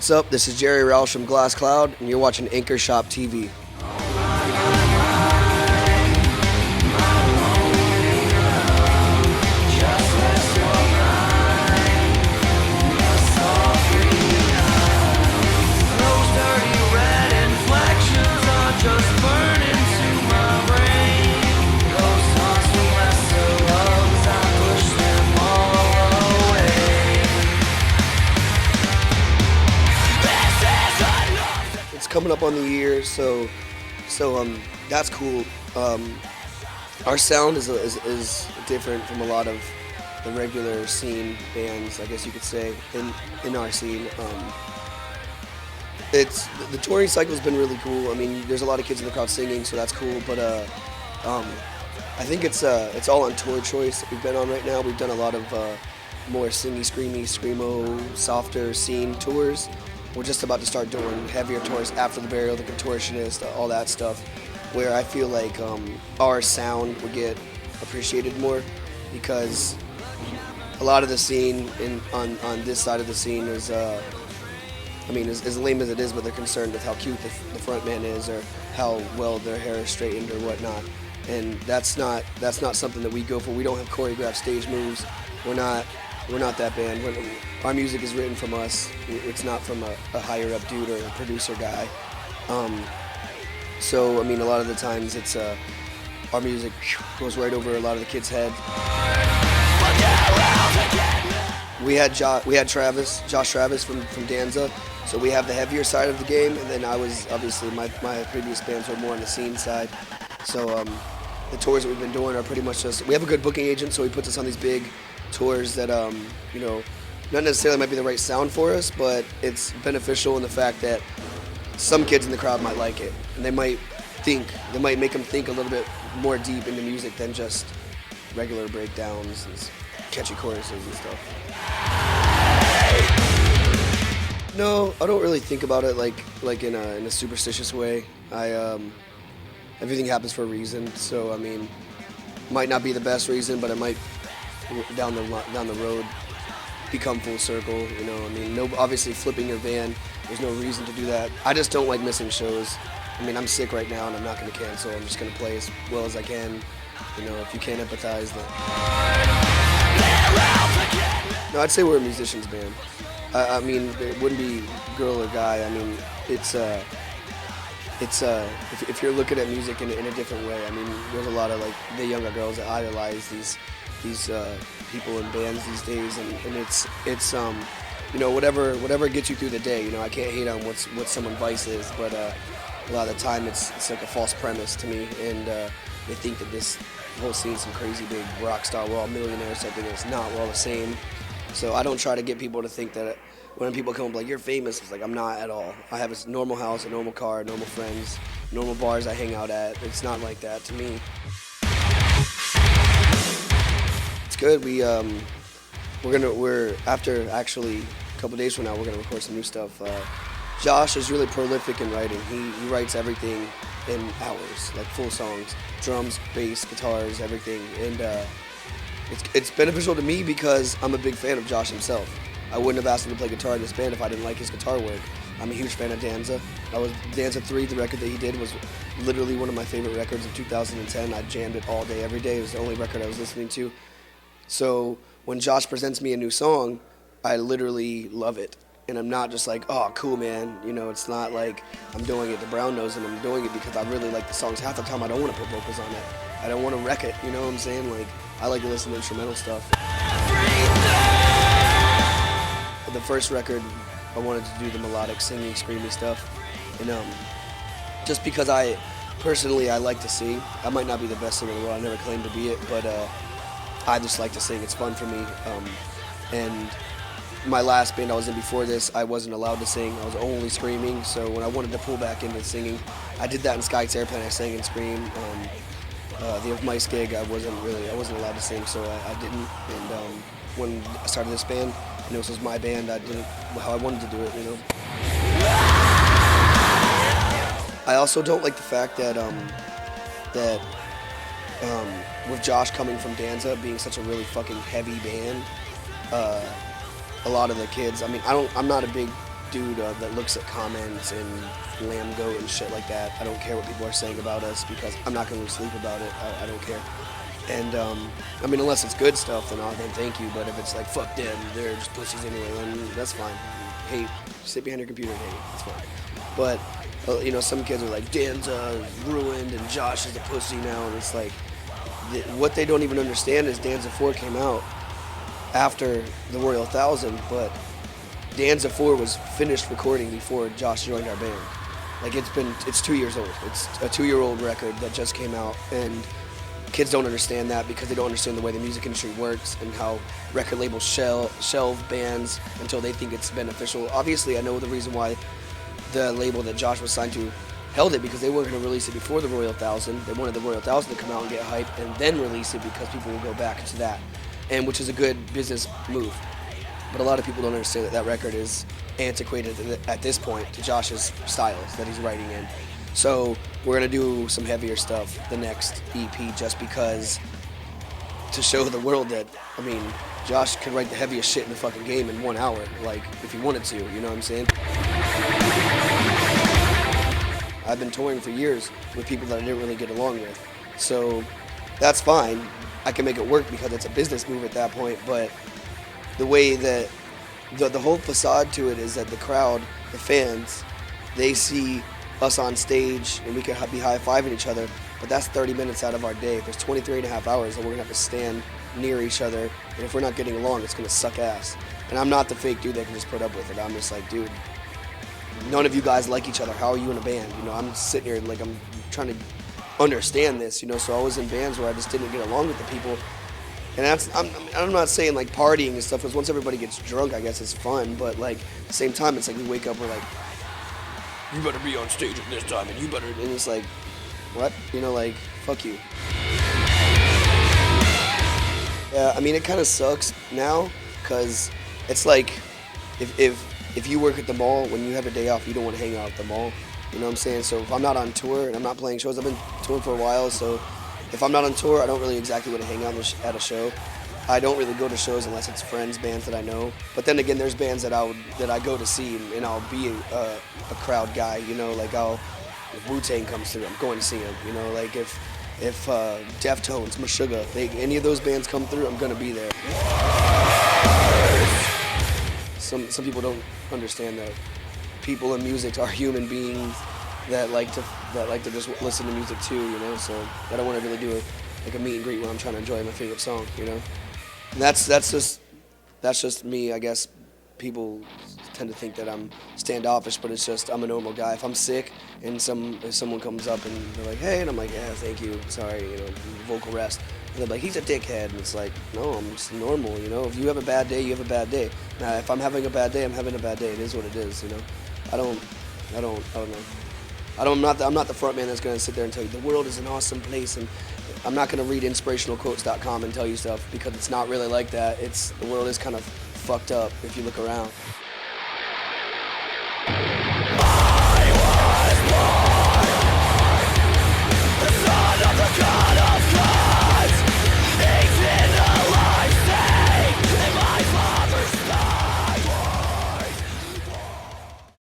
What's up? This is Jerry Roush from Glass Cloud, and you're watching Anchor Shop TV. Coming up on the year, so that's cool. Our sound is different from a lot of the regular scene bands, I guess you could say, in our scene. It's the touring cycle's been really cool. I mean, there's a lot of kids in the crowd singing, so that's cool. But I think it's all on tour choice that we've been on right now. We've done a lot of more singy, screamy, screamo, softer scene tours. We're just about to start doing heavier tours after the burial, the contortionist, all that stuff, where I feel like our sound would get appreciated more, because a lot of the scene on this side of the scene is, I mean, as lame as it is, but they're concerned with how cute the front man is or how well their hair is straightened or whatnot, and that's not something that we go for. We don't have choreographed stage moves. We're not that band. Our music is written from us. It's not from a higher up dude or a producer guy. So I mean, a lot of the times it's our music goes right over a lot of the kids' head. We had Josh Travis from Danza. So we have the heavier side of the game, and then I was obviously my previous bands were more on the scene side. So the tours that we've been doing are pretty much just, we have a good booking agent, so he puts us on these big tours that not necessarily might be the right sound for us, but it's beneficial in the fact that some kids in the crowd might like it, and they might make them think a little bit more deep into music than just regular breakdowns and catchy choruses and stuff. No, I don't really think about it like in a superstitious way. Everything happens for a reason, so I mean, might not be the best reason, but it might down the road become full circle. You know, I mean, obviously flipping your van, there's no reason to do that. I just don't like missing shows. I mean, I'm sick right now and I'm not going to cancel. I'm just going to play as well as I can. You know, if you can't empathize, then no, I'd say we're a musicians band. I mean, it wouldn't be girl or guy. I mean, it's if you're looking at music in a different way. I mean, there's a lot of like the younger girls that idolize these people in bands these days, and it's you know, whatever gets you through the day. You know, I can't hate on what someone's vice is, but a lot of the time it's like a false premise to me, and they think that this whole scene's some crazy big rock star, we're all millionaires, something. It's not. We're all the same. So I don't try to get people to think that when people come up like, you're famous, it's like, I'm not at all. I have a normal house, a normal car, normal friends, normal bars I hang out at. It's not like that to me. It's good. We're after actually a couple days from now, we're gonna record some new stuff. Josh is really prolific in writing. He writes everything in hours, like full songs, drums, bass, guitars, everything, and it's beneficial to me because I'm a big fan of Josh himself. I wouldn't have asked him to play guitar in this band if I didn't like his guitar work. I'm a huge fan of Danza. Danza 3, the record that he did, was literally one of my favorite records of 2010. I jammed it all day, every day. It was the only record I was listening to. So when Josh presents me a new song, I literally love it. And I'm not just like, oh, cool, man. You know, it's not like I'm doing it to brown nose, and I'm doing it because I really like the songs. Half the time I don't want to put vocals on it. I don't want to wreck it, you know what I'm saying? Like, I like to listen to instrumental stuff. The first record, I wanted to do the melodic, singing, screamy stuff. And just because I like to sing. I might not be the best singer in the world. I never claimed to be it, but I just like to sing. It's fun for me. And my last band I was in before this, I wasn't allowed to sing. I was only screaming. So when I wanted to pull back into singing, I did that in Sky's Airplane. I sang and screamed. The Mice gig, I wasn't allowed to sing, so I didn't. And when I started this band, and this was my band, I did it how I wanted to do it, you know. I also don't like the fact that with Josh coming from Danza, being such a really fucking heavy band, a lot of the kids, I mean, I'm not a big dude that looks at comments and lamb goat and shit like that. I don't care what people are saying about us because I'm not going to sleep about it. I don't care. And I mean, unless it's good stuff, then thank you. But if it's like fuck them, they're just pussies anyway, then that's fine. Hate, sit behind your computer and hate. It's fine. But you know, some kids are like, Dan's ruined and Josh is a pussy now, and it's like what they don't even understand is Danza 4 came out after the Royal 1000, but Danza 4 was finished recording before Josh joined our band. Like it's 2 years old. It's a 2-year-old record that just came out, and kids don't understand that because they don't understand the way the music industry works and how record labels shelve bands until they think it's beneficial. Obviously, I know the reason why the label that Josh was signed to held it, because they weren't going to release it before the Royal 1000. They wanted the Royal 1000 to come out and get hype and then release it because people will go back to that, and which is a good business move. But a lot of people don't understand that that record is antiquated at this point to Josh's styles that he's writing in. So we're going to do some heavier stuff the next EP just because, to show the world that, I mean, Josh could write the heaviest shit in the fucking game in 1 hour, like, if he wanted to, you know what I'm saying? I've been touring for years with people that I didn't really get along with. So that's fine. I can make it work because it's a business move at that point, but the way that the whole facade to it is that the crowd, the fans, they see us on stage and we can be high-fiving each other, but that's 30 minutes out of our day. There's 23 and a half hours that we're gonna have to stand near each other, and if we're not getting along, it's gonna suck ass. And I'm not the fake dude that can just put up with it. I'm just like, dude, none of you guys like each other. How are you in a band? You know, I'm sitting here like I'm trying to understand this, you know, so I was in bands where I just didn't get along with the people. And I'm not saying like partying and stuff, because once everybody gets drunk, I guess it's fun, but like at the same time, it's like we wake up, we're like, you better be on stage at this time, and you better, and it's like, what? You know, like, fuck you. Yeah, I mean, it kind of sucks now, because it's like, if you work at the mall, when you have a day off, you don't want to hang out at the mall, you know what I'm saying? So if I'm not on tour, and I'm not playing shows, I've been touring for a while, so if I'm not on tour, I don't really exactly want to hang out at a show. I don't really go to shows unless it's friends, bands that I know. But then again, there's bands that I go to see, and I'll be a crowd guy. You know, like if Wu-Tang comes through, I'm going to see them. You know, like if Deftones, Meshuggah, any of those bands come through, I'm gonna be there. Some people don't understand that people in music are human beings that like to just listen to music too. You know, so I don't want to really do a meet and greet when I'm trying to enjoy my favorite song. You know. And that's just me, I guess. People tend to think that I'm standoffish, but it's just I'm a normal guy. If I'm sick and if someone comes up and they're like, hey, and I'm like, yeah, thank you, sorry, you know, vocal rest. And they're like, he's a dickhead, and it's like, no, I'm just normal, you know. If you have a bad day, you have a bad day. Now, if I'm having a bad day, I'm having a bad day. It is what it is, you know. I don't know. I'm not the front man that's gonna sit there and tell you the world is an awesome place, and I'm not gonna read inspirationalquotes.com and tell you stuff, because it's not really like that. The world is kind of fucked up if you look around.